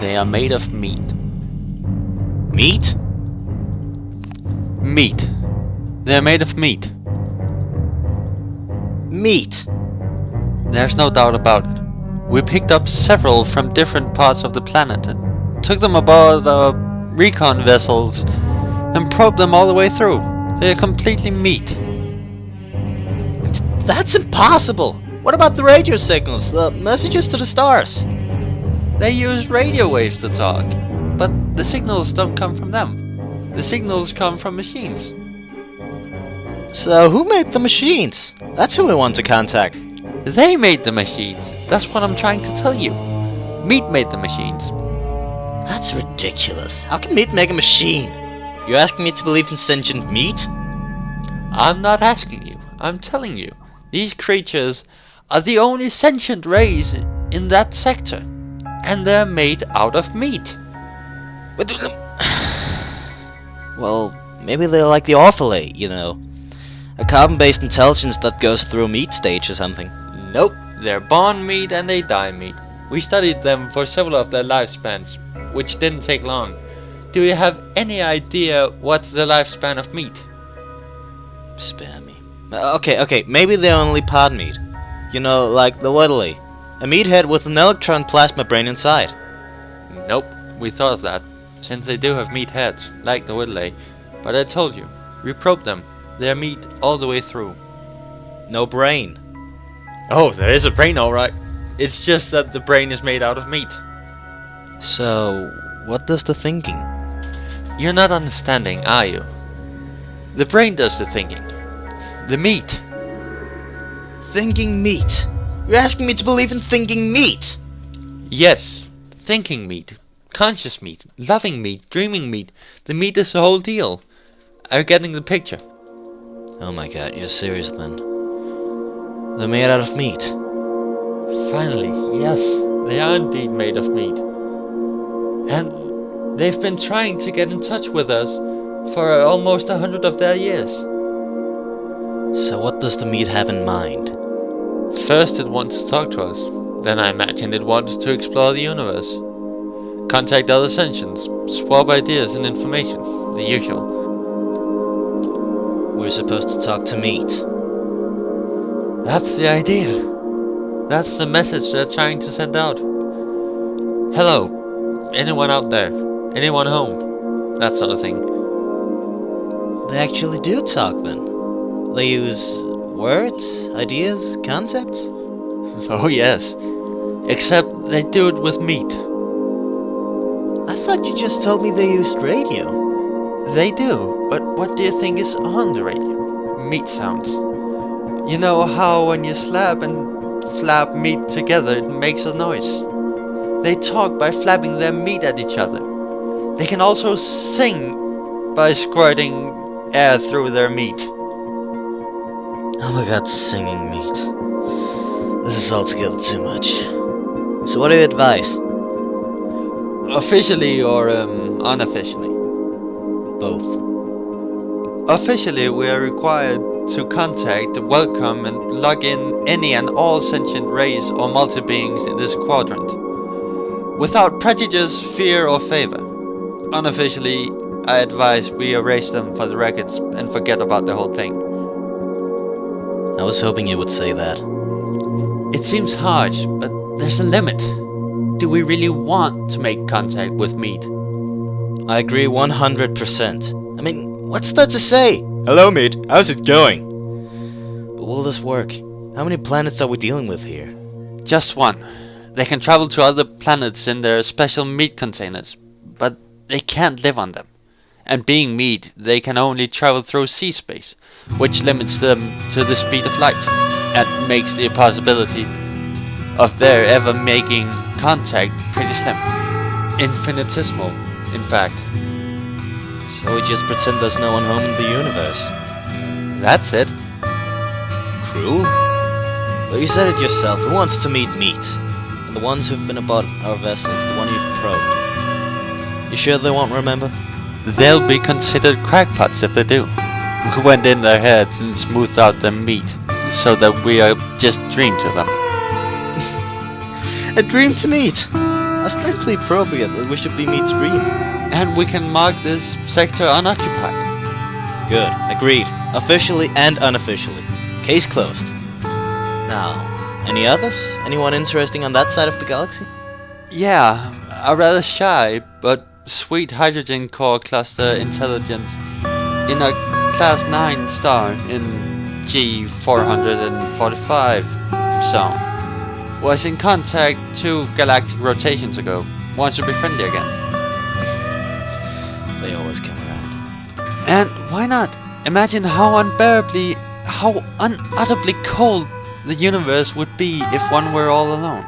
They are made of meat. Meat? Meat. They are made of meat. Meat. There's no doubt about it. We picked up several from different parts of the planet and took them aboard our recon vessels and probed them all the way through. They are completely meat. That's impossible! What about the radio signals, the messages to the stars? They use radio waves to talk, but the signals don't come from them. The signals come from machines. So who made the machines? That's who we want to contact. They made the machines. That's what I'm trying to tell you. Meat made the machines. That's ridiculous. How can meat make a machine? You're asking me to believe in sentient meat? I'm not asking you. I'm telling you. These creatures are the only sentient race in that sector. And they're made out of meat. Well, maybe they're like the orphalate, you know. A carbon-based intelligence that goes through a meat stage or something. Nope. They're born meat and they die meat. We studied them for several of their lifespans, which didn't take long. Do you have any idea what's the lifespan of meat? Spare me. Okay, maybe they're only pod meat. You know, like the Whittly. A meathead with an electron plasma brain inside. Nope, we thought of that, since they do have meat heads, like the Whittly. But I told you, we probed them. They're meat all the way through. No brain. Oh, there is a brain alright. It's just that the brain is made out of meat. So, what does the thinking? You're not understanding, are you? The brain does the thinking. The meat. Thinking meat? You're asking me to believe in thinking meat? Yes, thinking meat. Conscious meat. Loving meat. Dreaming meat. The meat is the whole deal. Are you getting the picture? Oh my god, you're serious then. They're made out of meat. Finally, yes, they are indeed made of meat. And they've been trying to get in touch with us for almost 100 of their years. So what does the meat have in mind? First it wants to talk to us. Then I imagine it wants to explore the universe. Contact other sentients, swap ideas and information. The usual. We're supposed to talk to meat. That's the idea. That's the message they're trying to send out. Hello, anyone out there? Anyone home? That sort of thing. They actually do talk then? They use words, ideas, concepts? Oh yes. Except they do it with meat. I thought you just told me they used radio. They do, but what do you think is on the radio? Meat sounds. You know how when you slap and flap meat together it makes a noise? They talk by flapping their meat at each other. They can also sing by squirting air through their meat. Oh my god, singing meat. This is altogether too much. So what do you advise? Officially or unofficially? Both. Officially we are required to contact, welcome and log in any and all sentient race or multi-beings in this quadrant. Without prejudice, fear or favor. Unofficially, I advise we erase them for the records and forget about the whole thing. I was hoping you would say that. It seems harsh, but there's a limit. Do we really want to make contact with meat? I agree 100%. I mean, what's there to say? Hello, meat. How's it going? But will this work? How many planets are we dealing with here? Just one. They can travel to other planets in their special meat containers, but they can't live on them. And being meat, they can only travel through sea space, which limits them to the speed of light, and makes the possibility of their ever making contact pretty slim. Infinitesimal, in fact. So we just pretend there's no one home in the universe. That's it. Cruel? Well, you said it yourself. Who wants to meet meat? And the ones who've been aboard our vessels, the one you've probed. You sure they won't remember? They'll be considered crackpots if they do. We went in their heads and smoothed out their meat, so that we are just dream to them. A dream to meet? How strictly appropriate that we should be midstream. And we can mark this sector unoccupied. Good. Agreed. Officially and unofficially. Case closed. Now, any others? Anyone interesting on that side of the galaxy? Yeah, a rather shy but sweet hydrogen core cluster intelligence in a class 9 star in G445 zone. Was in contact 2 galactic rotations ago. Wants to be friendly again. They always come around. And why not? Imagine how unutterably cold the universe would be if one were all alone.